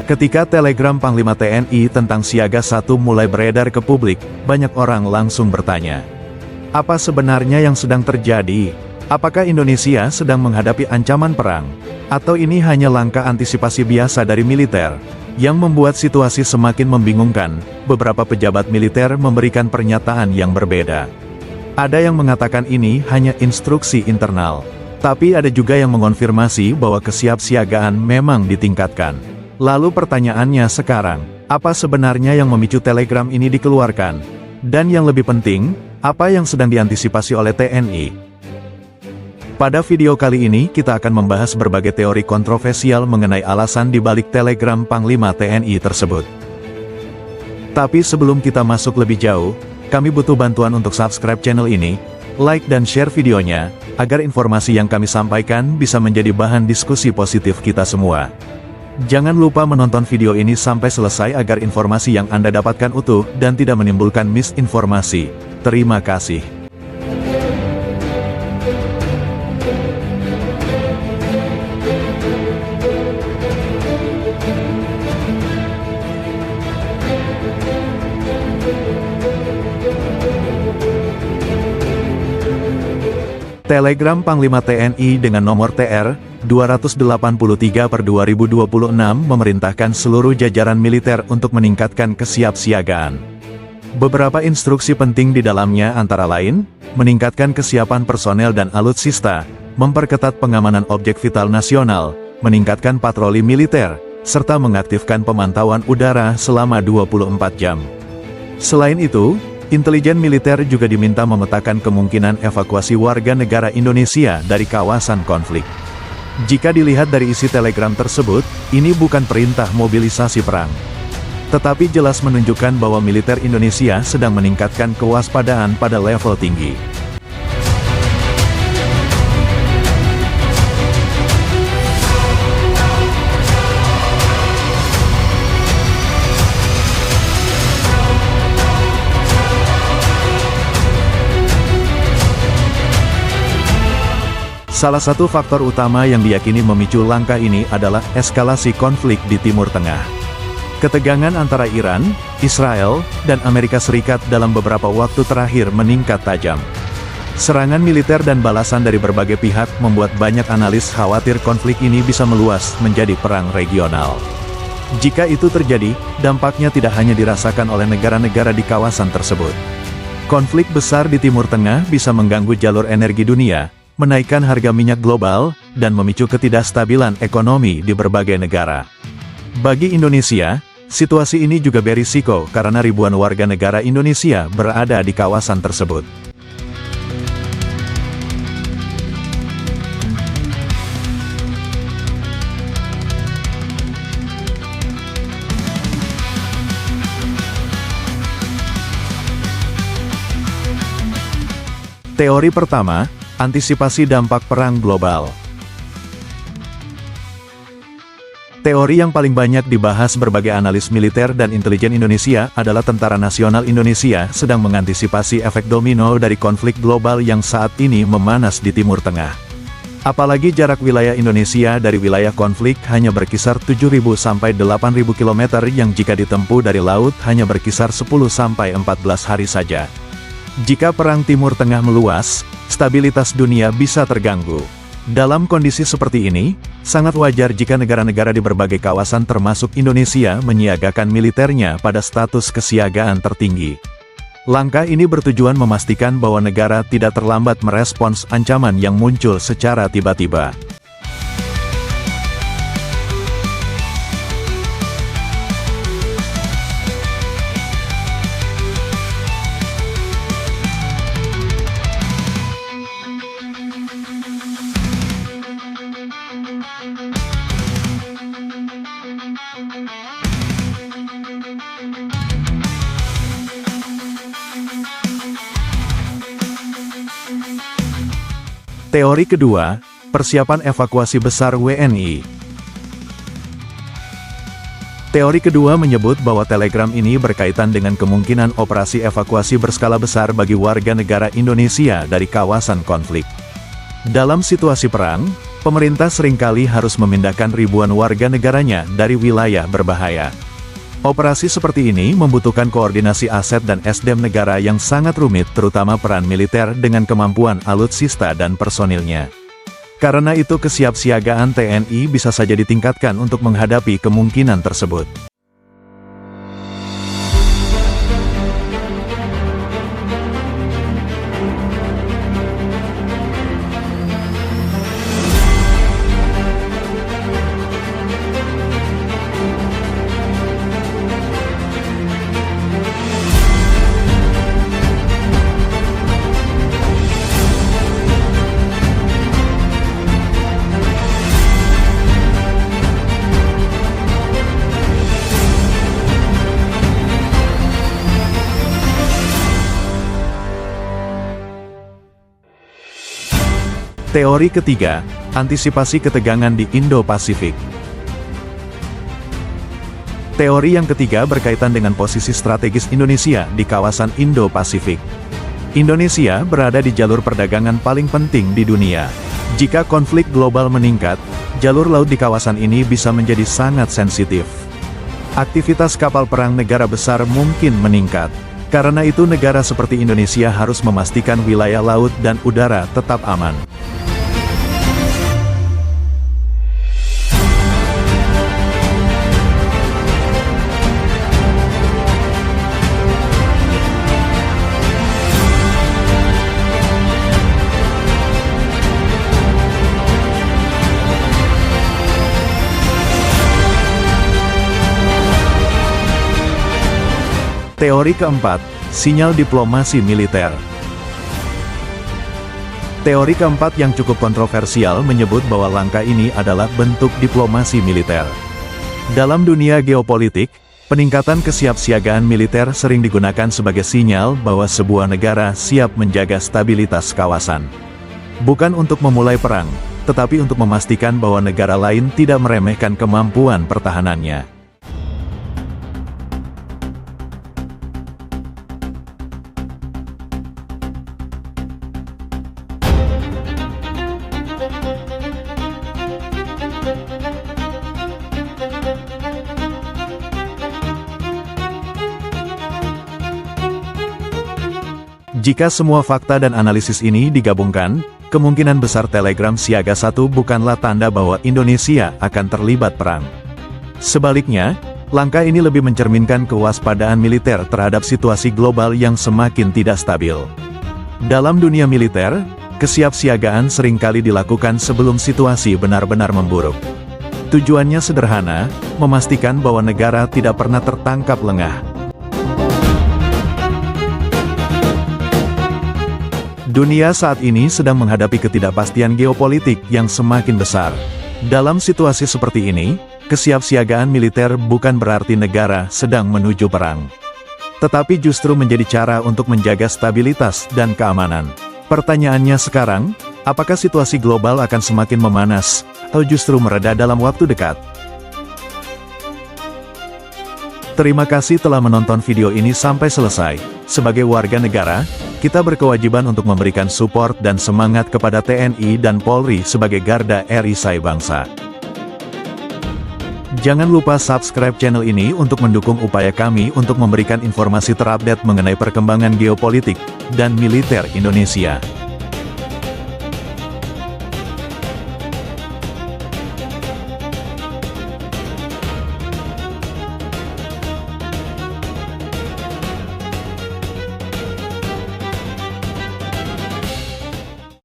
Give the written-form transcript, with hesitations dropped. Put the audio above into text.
Ketika telegram Panglima TNI tentang Siaga 1 mulai beredar ke publik, banyak orang langsung bertanya, apa sebenarnya yang sedang terjadi? Apakah Indonesia sedang menghadapi ancaman perang? Atau ini hanya langkah antisipasi biasa dari militer? Yang membuat situasi semakin membingungkan, beberapa pejabat militer memberikan pernyataan yang berbeda. Ada yang mengatakan ini hanya instruksi internal. Tapi ada juga yang mengonfirmasi bahwa kesiapsiagaan memang ditingkatkan. Lalu pertanyaannya sekarang, apa sebenarnya yang memicu telegram ini dikeluarkan? Dan yang lebih penting, apa yang sedang diantisipasi oleh TNI? Pada video kali ini kita akan membahas berbagai teori kontroversial mengenai alasan di balik telegram Panglima TNI tersebut. Tapi sebelum kita masuk lebih jauh, kami butuh bantuan untuk subscribe channel ini, like dan share videonya, agar informasi yang kami sampaikan bisa menjadi bahan diskusi positif kita semua. Jangan lupa menonton video ini sampai selesai agar informasi yang Anda dapatkan utuh dan tidak menimbulkan misinformasi. Terima kasih. Telegram Panglima TNI dengan nomor TR 283/2026 memerintahkan seluruh jajaran militer untuk meningkatkan kesiapsiagaan. Beberapa instruksi penting di dalamnya antara lain, meningkatkan kesiapan personel dan alutsista, memperketat pengamanan objek vital nasional, meningkatkan patroli militer, serta mengaktifkan pemantauan udara selama 24 jam. Selain itu, intelijen militer juga diminta memetakan kemungkinan evakuasi warga negara Indonesia dari kawasan konflik. Jika dilihat dari isi telegram tersebut, ini bukan perintah mobilisasi perang. Tetapi jelas menunjukkan bahwa militer Indonesia sedang meningkatkan kewaspadaan pada level tinggi. Salah satu faktor utama yang diyakini memicu langkah ini adalah eskalasi konflik di Timur Tengah. Ketegangan antara Iran, Israel, dan Amerika Serikat dalam beberapa waktu terakhir meningkat tajam. Serangan militer dan balasan dari berbagai pihak membuat banyak analis khawatir konflik ini bisa meluas menjadi perang regional. Jika itu terjadi, dampaknya tidak hanya dirasakan oleh negara-negara di kawasan tersebut. Konflik besar di Timur Tengah bisa mengganggu jalur energi dunia, menaikkan harga minyak global, dan memicu ketidakstabilan ekonomi di berbagai negara. Bagi Indonesia, situasi ini juga berisiko karena ribuan warga negara Indonesia berada di kawasan tersebut. Teori pertama, antisipasi dampak perang global. Teori yang paling banyak dibahas berbagai analis militer dan intelijen Indonesia adalah Tentara Nasional Indonesia sedang mengantisipasi efek domino dari konflik global yang saat ini memanas di Timur Tengah. Apalagi jarak wilayah Indonesia dari wilayah konflik hanya berkisar 7.000 sampai 8.000 km yang jika ditempuh dari laut hanya berkisar 10 sampai 14 hari saja. Jika perang Timur Tengah meluas, stabilitas dunia bisa terganggu. Dalam kondisi seperti ini, sangat wajar jika negara-negara di berbagai kawasan termasuk Indonesia menyiagakan militernya pada status kesiagaan tertinggi. Langkah ini bertujuan memastikan bahwa negara tidak terlambat merespons ancaman yang muncul secara tiba-tiba. Teori kedua, persiapan evakuasi besar WNI. Teori kedua menyebut bahwa telegram ini berkaitan dengan kemungkinan operasi evakuasi berskala besar bagi warga negara Indonesia dari kawasan konflik. Dalam situasi perang, pemerintah seringkali harus memindahkan ribuan warga negaranya dari wilayah berbahaya. Operasi seperti ini membutuhkan koordinasi aset dan SDM negara yang sangat rumit, terutama peran militer dengan kemampuan alutsista dan personilnya. Karena itu kesiapsiagaan TNI bisa saja ditingkatkan untuk menghadapi kemungkinan tersebut. Teori ketiga, antisipasi ketegangan di Indo-Pasifik. Teori yang ketiga berkaitan dengan posisi strategis Indonesia di kawasan Indo-Pasifik. Indonesia berada di jalur perdagangan paling penting di dunia. Jika konflik global meningkat, jalur laut di kawasan ini bisa menjadi sangat sensitif. Aktivitas kapal perang negara besar mungkin meningkat. Karena itu negara seperti Indonesia harus memastikan wilayah laut dan udara tetap aman. Teori keempat, sinyal diplomasi militer. Teori keempat yang cukup kontroversial menyebut bahwa langkah ini adalah bentuk diplomasi militer. Dalam dunia geopolitik, peningkatan kesiapsiagaan militer sering digunakan sebagai sinyal bahwa sebuah negara siap menjaga stabilitas kawasan. Bukan untuk memulai perang, tetapi untuk memastikan bahwa negara lain tidak meremehkan kemampuan pertahanannya. Jika semua fakta dan analisis ini digabungkan, kemungkinan besar Telegram Siaga 1 bukanlah tanda bahwa Indonesia akan terlibat perang. Sebaliknya, langkah ini lebih mencerminkan kewaspadaan militer terhadap situasi global yang semakin tidak stabil. Dalam dunia militer, kesiapsiagaan seringkali dilakukan sebelum situasi benar-benar memburuk. Tujuannya sederhana, memastikan bahwa negara tidak pernah tertangkap lengah. Dunia saat ini sedang menghadapi ketidakpastian geopolitik yang semakin besar. Dalam situasi seperti ini, kesiapsiagaan militer bukan berarti negara sedang menuju perang, tetapi justru menjadi cara untuk menjaga stabilitas dan keamanan. Pertanyaannya sekarang, apakah situasi global akan semakin memanas, atau justru mereda dalam waktu dekat? Terima kasih telah menonton video ini sampai selesai. Sebagai warga negara, kita berkewajiban untuk memberikan support dan semangat kepada TNI dan Polri sebagai garda perisai bangsa. Jangan lupa subscribe channel ini untuk mendukung upaya kami untuk memberikan informasi terupdate mengenai perkembangan geopolitik dan militer Indonesia.